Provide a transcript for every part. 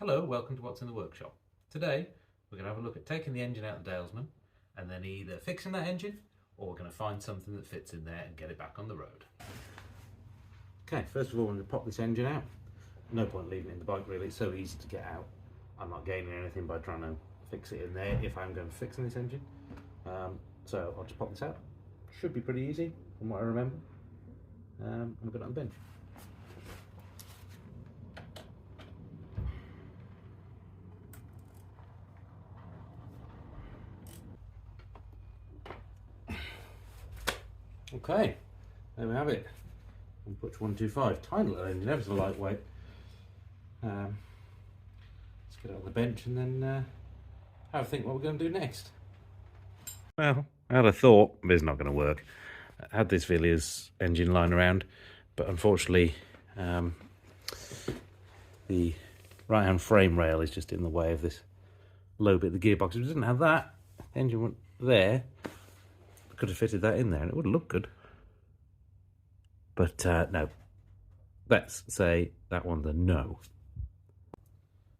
Hello, welcome to What's in the Workshop. Today we're going to have a look at taking the engine out of the Dalesman and then either fixing that engine or we're going to find something that fits in there and get it back on the road. Okay, first of all we're going to pop this engine out. No point leaving it in the bike really, it's so easy to get out. I'm not gaining anything by trying to fix it in there if I'm going to fix this engine. So I'll just pop this out. Should be pretty easy from what I remember. And we'll put it on the bench. Okay, there we have it. One Puch 125, tiny little engine, ever so lightweight. Let's get it on the bench and then have a think what we're going to do next. Well, I had a thought, but it's not going to work. I had this Villiers engine lying around, but unfortunately the right hand frame rail is just in the way of this low bit of the gearbox. If we didn't have that, the engine went there. Could have fitted that in there and it would have looked good. But no, let's say that one's a no.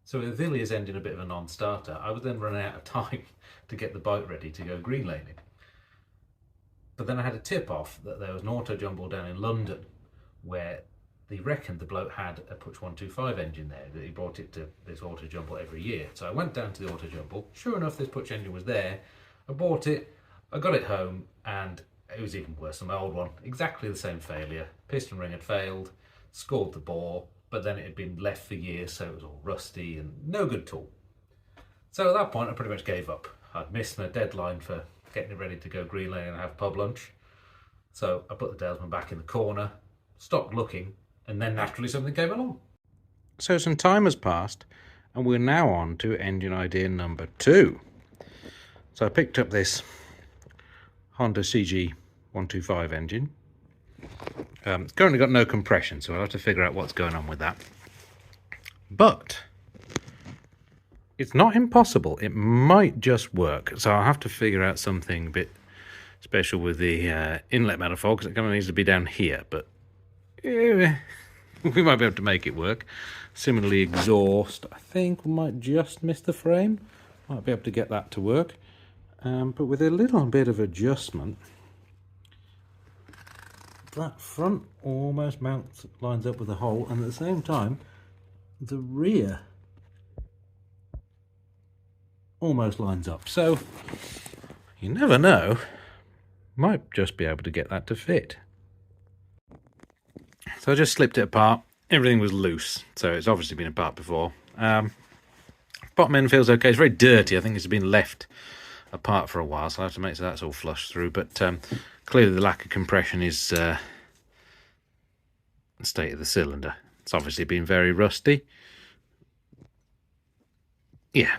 So with the Villiers engine a bit of a non-starter, I was then running out of time to get the bike ready to go green laning. But then I had a tip off that there was an auto jumble down in London where they reckoned the bloke had a Puch 125 engine there, that he brought it to this auto jumble every year. So I went down to the auto jumble, sure enough this Puch engine was there, I bought it, I got it home and it was even worse than my old one. Exactly the same failure. Piston ring had failed, scored the bore, but then it had been left for years so it was all rusty and no good at all. So at that point I pretty much gave up. I'd missed my deadline for getting it ready to go green lane and have pub lunch. So I put the Dalesman back in the corner, stopped looking, and then naturally something came along. So some time has passed and we're now on to engine idea number 2. So I picked up this Honda CG 125 engine. It's currently got no compression, so I'll have to figure out what's going on with that. But it's not impossible. It might just work. So I'll have to figure out something a bit special with the inlet manifold, because it kind of needs to be down here, but we might be able to make it work. Similarly, exhaust, I think we might just miss the frame. Might be able to get that to work. But with a little bit of adjustment, that front almost lines up with the hole, and at the same time, the rear almost lines up. So, you never know, might just be able to get that to fit. So I just slipped it apart. Everything was loose, so it's obviously been apart before. Bottom end feels okay. It's very dirty. I think it's been left apart for a while, so I'll have to make sure that's all flushed through, but clearly the lack of compression is the state of the cylinder. It's obviously been very rusty. Yeah,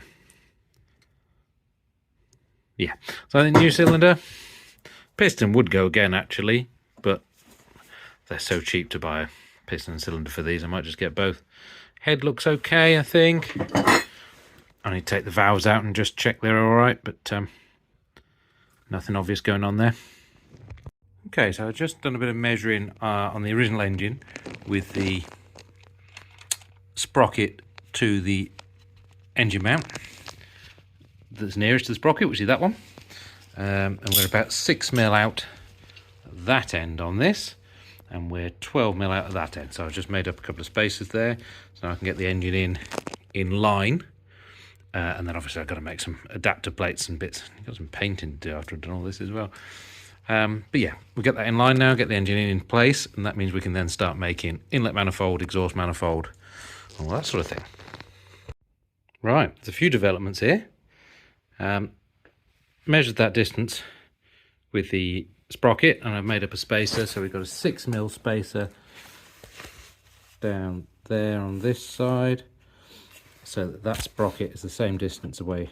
so I think new cylinder, piston would go again actually, but they're so cheap to buy a piston and cylinder for these, I might just get both. Head looks okay, I think. I need to take the valves out and just check they're all right, but nothing obvious going on there. Okay, so I've just done a bit of measuring on the original engine with the sprocket to the engine mount that's nearest to the sprocket, which is that one. And we're about 6mm out that end on this, and we're 12mm out of that end. So I've just made up a couple of spaces there, so I can get the engine in line. And then obviously I've got to make some adapter plates and bits. I've got some painting to do after I've done all this as well. But yeah, we'll get that in line now, get the engine in place, and that means we can then start making inlet manifold, exhaust manifold, all that sort of thing. Right, there's a few developments here. Measured that distance with the sprocket, and I've made up a spacer, so we've got a 6mm spacer down there on this side, so that sprocket is the same distance away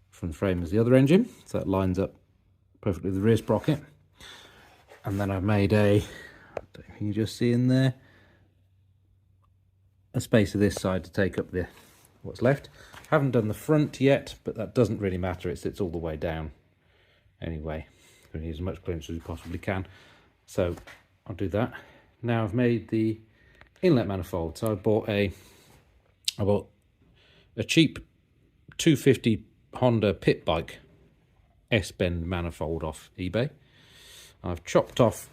from the frame as the other engine, so that lines up perfectly with the rear sprocket. And then I've made a, I don't know if you can just see in there, a spacer this side to take up what's left. Haven't done the front yet, but that doesn't really matter, it sits all the way down anyway. Going to use as much clearance as we possibly can, so I'll do that. Now I've made the inlet manifold, so I bought a cheap 250 Honda pit bike S-bend manifold off eBay. I've chopped off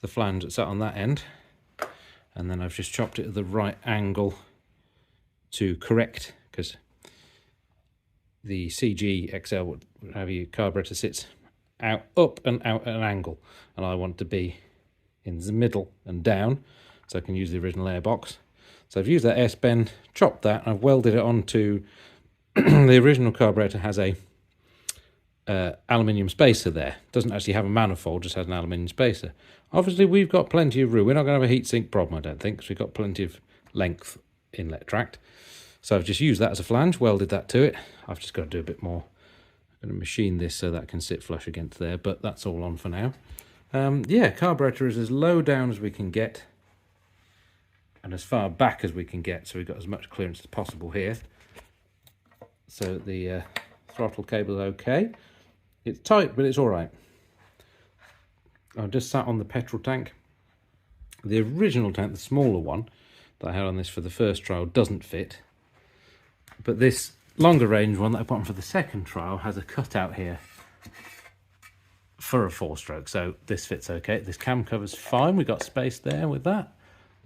the flange that sat on that end, and then I've just chopped it at the right angle to correct, because the CG XL would have your carburetor sits up and out at an angle, and I want to be in the middle and down so I can use the original airbox. So I've used that S-bend, chopped that, and I've welded it onto the original carburetor has a aluminium spacer there. Doesn't actually have a manifold, just has an aluminium spacer. Obviously we've got plenty of room. We're not going to have a heatsink problem, I don't think, because we've got plenty of length inlet tract. So I've just used that as a flange, welded that to it. I've just got to do a bit more. I'm going to machine this so that can sit flush against there, but that's all on for now. Yeah, carburetor is as low down as we can get and as far back as we can get, so we've got as much clearance as possible here. So the throttle cable is okay. It's tight, but it's all right. I've just sat on the petrol tank. The original tank, the smaller one that I had on this for the first trial, doesn't fit. But this longer range one that I put on for the second trial has a cutout here for a 4-stroke, so this fits okay. This cam cover's fine. We've got space there with that.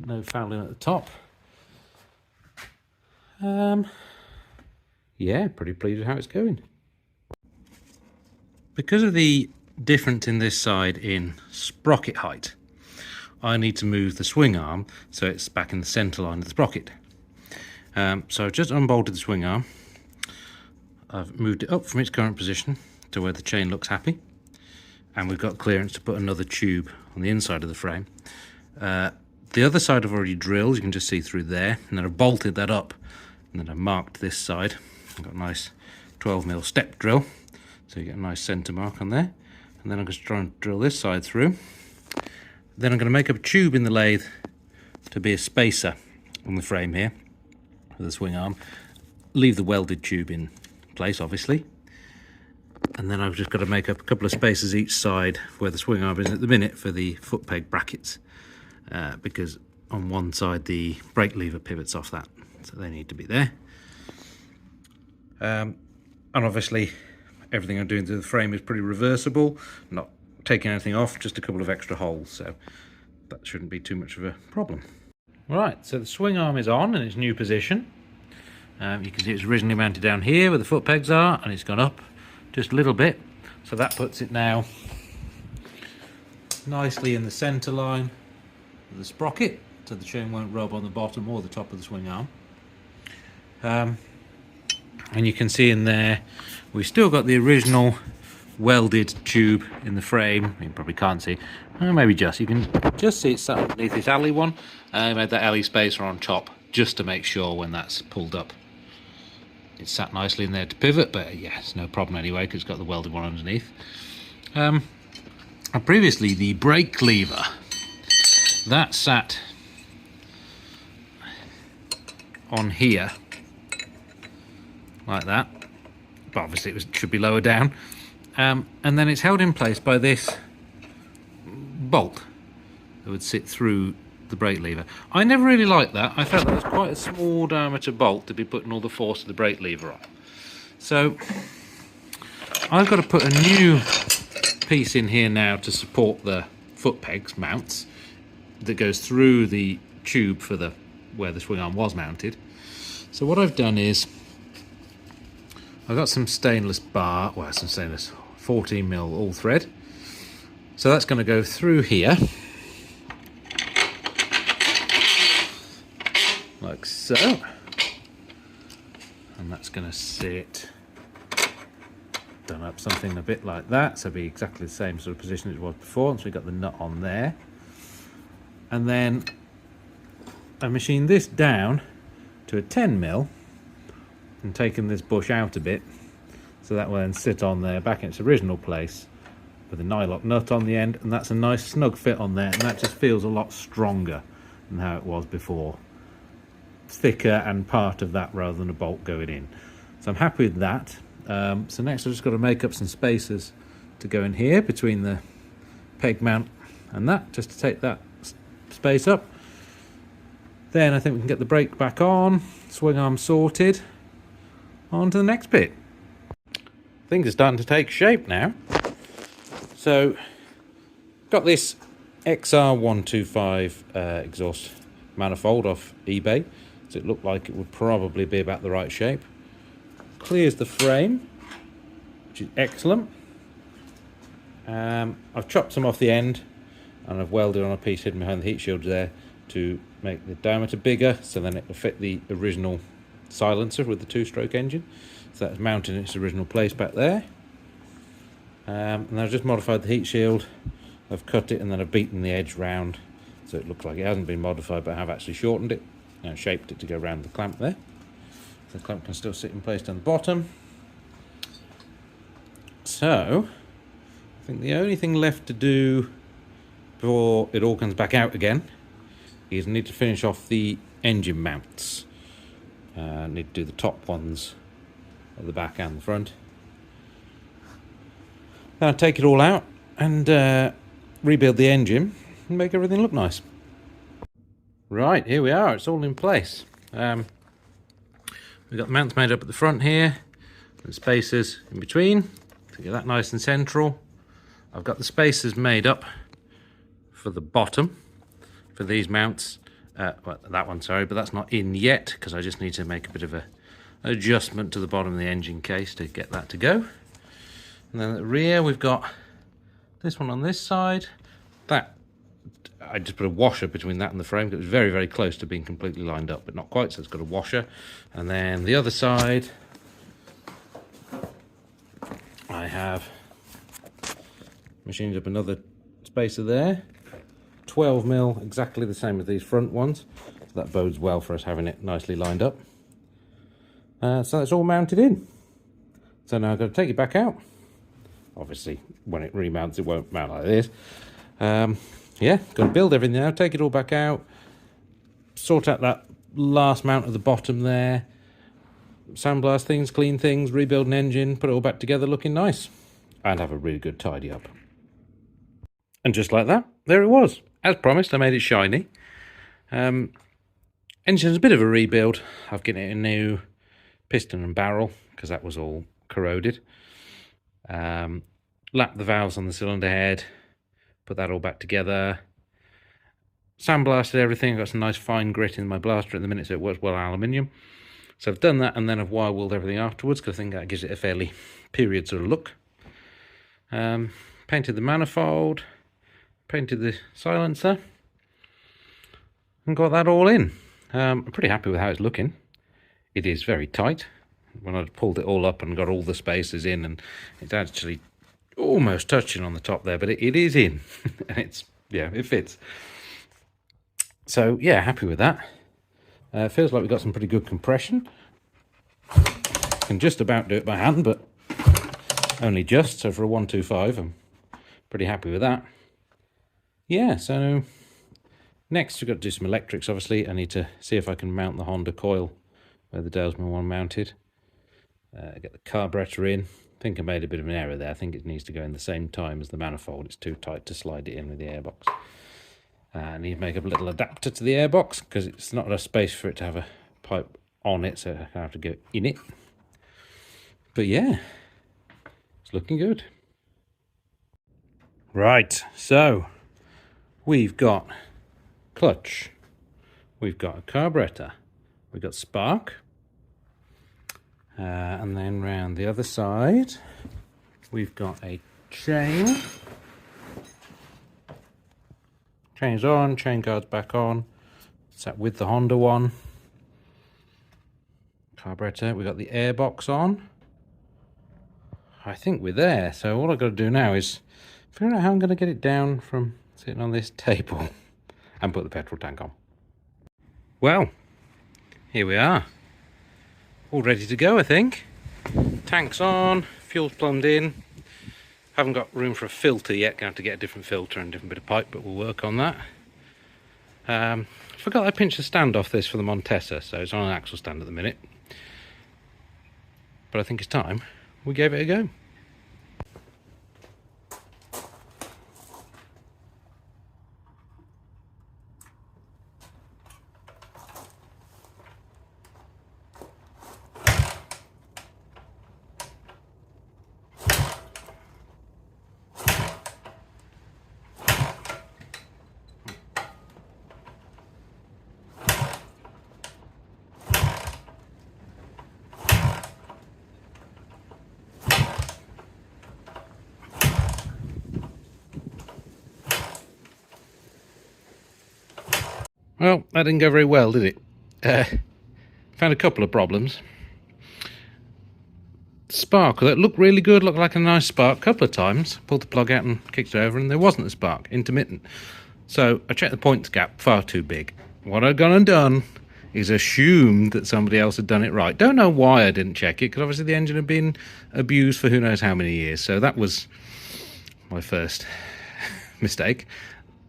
No fouling at the top. Yeah, pretty pleased with how it's going. Because of the difference in this side in sprocket height, I need to move the swing arm so it's back in the centre line of the sprocket. So I've just unbolted the swing arm. I've moved it up from its current position to where the chain looks happy, and we've got clearance to put another tube on the inside of the frame. The other side I've already drilled, you can just see through there, and then I've bolted that up, and then I've marked this side. I've got a nice 12mm step drill, so you get a nice centre mark on there. And then I'm just trying to drill this side through. Then I'm going to make up a tube in the lathe to be a spacer on the frame here for the swing arm. Leave the welded tube in place, obviously. And then I've just got to make up a couple of spacers each side where the swing arm is at the minute for the foot peg brackets, because on one side the brake lever pivots off that, so they need to be there. And obviously everything I'm doing to the frame is pretty reversible, not taking anything off, just a couple of extra holes, so that shouldn't be too much of a problem. Right, so the swing arm is on in its new position. You can see it's originally mounted down here where the foot pegs are, and it's gone up just a little bit, so that puts it now nicely in the centre line of the sprocket, so the chain won't rub on the bottom or the top of the swing arm. And you can see in there we've still got the original welded tube in the frame. You probably can't see, maybe just, you can just see it's sat underneath this alley one. I made that alley spacer on top just to make sure when that's pulled up it's sat nicely in there to pivot, but yeah, it's no problem anyway because it's got the welded one underneath. And previously the brake lever that sat on here like that, but obviously it should be lower down, and then it's held in place by this bolt that would sit through the brake lever. I never really liked that. I felt that was quite a small diameter bolt to be putting all the force of the brake lever on. So I've got to put a new piece in here now to support the foot pegs mounts that goes through the tube for the where the swing arm was mounted. So what I've done is I've got some stainless bar, well, some stainless 14mm all thread. So that's going to go through here like so, and that's going to sit done up something a bit like that, so it'll be exactly the same sort of position as it was before. So we got the nut on there, and then I machined this down to a 10mm and taken this bush out a bit, so that will then sit on there back in its original place with a nylock nut on the end, and that's a nice snug fit on there, and that just feels a lot stronger than how it was before. Thicker and part of that rather than a bolt going in. So I'm happy with that. So next I've just got to make up some spacers to go in here between the peg mount and that, just to take that space up. Then I think we can get the brake back on, swing arm sorted, on to the next bit. Things are starting to take shape now. So, got this XR125 exhaust manifold off eBay, so it looked like it would probably be about the right shape. Clears the frame, which is excellent. I've chopped some off the end and I've welded on a piece hidden behind the heat shield there to make the diameter bigger, so then it will fit the original silencer with the two-stroke engine. So that's mounted in its original place back there. And I've just modified the heat shield. I've cut it and then I've beaten the edge round so it looks like it hasn't been modified, but I have actually shortened it and shaped it to go around the clamp there. So the clamp can still sit in place down the bottom. So I think the only thing left to do before it all comes back out again is I need to finish off the engine mounts. I need to do the top ones at the back and the front. Then I'll take it all out and rebuild the engine and make everything look nice. Right, here we are, it's all in place. We've got the mounts made up at the front here, and spacers in between to get that nice and central. I've got the spacers made up for the bottom for these mounts. Well, that one, sorry, but that's not in yet because I just need to make a bit of a adjustment to the bottom of the engine case to get that to go. And then at the rear we've got this one on this side. That I just put a washer between that and the frame because it was very, very close to being completely lined up, but not quite, so it's got a washer. And then the other side I have machined up another spacer there, 12mm, exactly the same as these front ones. So that bodes well for us having it nicely lined up. So that's all mounted in. So now I've got to take it back out. Obviously, when it remounts, it won't mount like this. Yeah, got to build everything now, take it all back out, sort out that last mount at the bottom there, sandblast things, clean things, rebuild an engine, put it all back together looking nice, and have a really good tidy up. And just like that, there it was. As promised, I made it shiny. Engine's a bit of a rebuild. I've given it a new piston and barrel because that was all corroded. Lapped the valves on the cylinder head, put that all back together, sandblasted everything. I've got some nice fine grit in my blaster at the minute, so it works well aluminium. So I've done that, and then I've wire wheeled everything afterwards because I think that gives it a fairly period sort of look. Painted the manifold, painted the silencer, and got that all in. I'm pretty happy with how it's looking. It is very tight. When I pulled it all up and got all the spacers in, and it's actually almost touching on the top there, but it is in. And it's, yeah, it fits. So yeah, happy with that. Feels like we've got some pretty good compression. Can just about do it by hand, but only just. So for a 125, I'm pretty happy with that. Yeah, so next we've got to do some electrics, obviously. I need to see if I can mount the Honda coil where the Dalesman one mounted. Get the carburetor in. I think I made a bit of an error there. I think it needs to go in the same time as the manifold. It's too tight to slide it in with the airbox. I need to make up a little adapter to the airbox because it's not enough space for it to have a pipe on it, so I have to go in it. But yeah, it's looking good. Right, so we've got clutch, we've got a carburetor, we've got spark, and then round the other side we've got a chain. Chain's on, chain guard's back on. Sat with the Honda one. Carburetor, we've got the airbox on. I think we're there, so all I've got to do now is figure out how I'm going to get it down from sitting on this table and put the petrol tank on. Well, here we are. All ready to go, I think. Tank's on, fuel's plumbed in. Haven't got room for a filter yet, gonna have to get a different filter and a different bit of pipe, but we'll work on that. Forgot I pinched the stand off this for the Montesa, so it's on an axle stand at the minute. But I think it's time we gave it a go. Well, that didn't go very well, did it? Found a couple of problems. Spark, that looked really good, looked like a nice spark. A couple of times, pulled the plug out and kicked it over, and there wasn't a spark, intermittent. So I checked the points gap, far too big. What I'd gone and done is assumed that somebody else had done it right. Don't know why I didn't check it, because obviously the engine had been abused for who knows how many years. So that was my first mistake.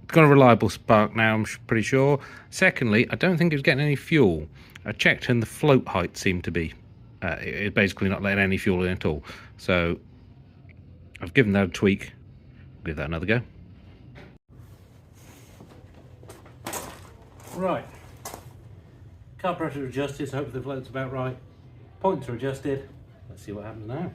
Got a reliable spark now, I'm pretty sure. Secondly, I don't think it was getting any fuel. I checked and the float height seemed to be it's basically not letting any fuel in at all. So I've given that a tweak. Give that another go. Right, carburetor adjusted, so hopefully the float's about right. Points are adjusted. Let's see what happens now.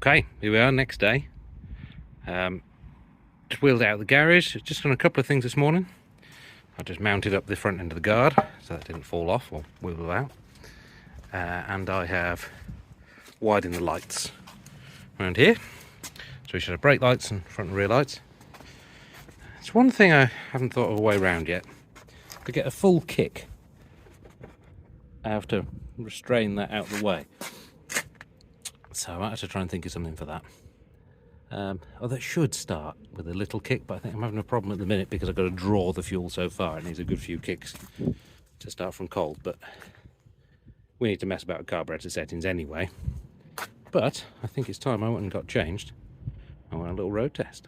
Okay, here we are, next day. Just wheeled out of the garage, just done a couple of things this morning. I just mounted up the front end of the guard so that didn't fall off or wiggle out. And I have widened the lights around here. So we should have brake lights and front and rear lights. It's one thing I haven't thought of a way around yet. To get a full kick, I have to restrain that out of the way. So I might have to try and think of something for that. That should start with a little kick, but I think I'm having a problem at the minute because I've got to draw the fuel so far. It needs a good few kicks to start from cold, but we need to mess about with carburetor settings anyway. But I think it's time I went and got changed. I want a little road test.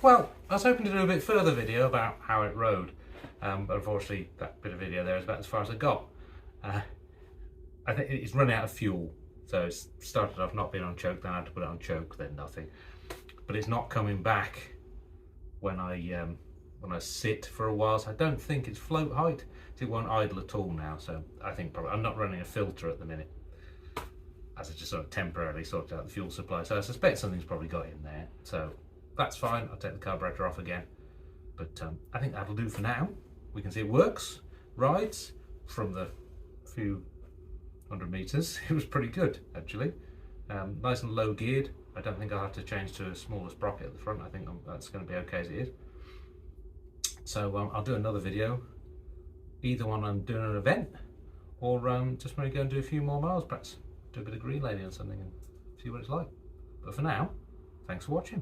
Well, I was hoping to do a bit further video about how it rode, but unfortunately that bit of video there is about as far as I got. I think it's run out of fuel, so it started off not being on choke, then I had to put it on choke, then nothing. But it's not coming back when I sit for a while, so I don't think it's float height. It won't idle at all now, so I think probably I'm not running a filter at the minute, as I just sort of temporarily sorted out the fuel supply. So I suspect something's probably got in there. So that's fine, I'll take the carburetor off again. But I think that'll do for now. We can see it works, rides from the few 100 meters. It was pretty good, actually. Nice and low geared. I don't think I'll have to change to a smaller sprocket at the front. I think that's going to be okay as it is. So I'll do another video, either when I'm doing an event, or just when I go and do a few more miles, perhaps do a bit of green laning or something and see what it's like. But for now, thanks for watching.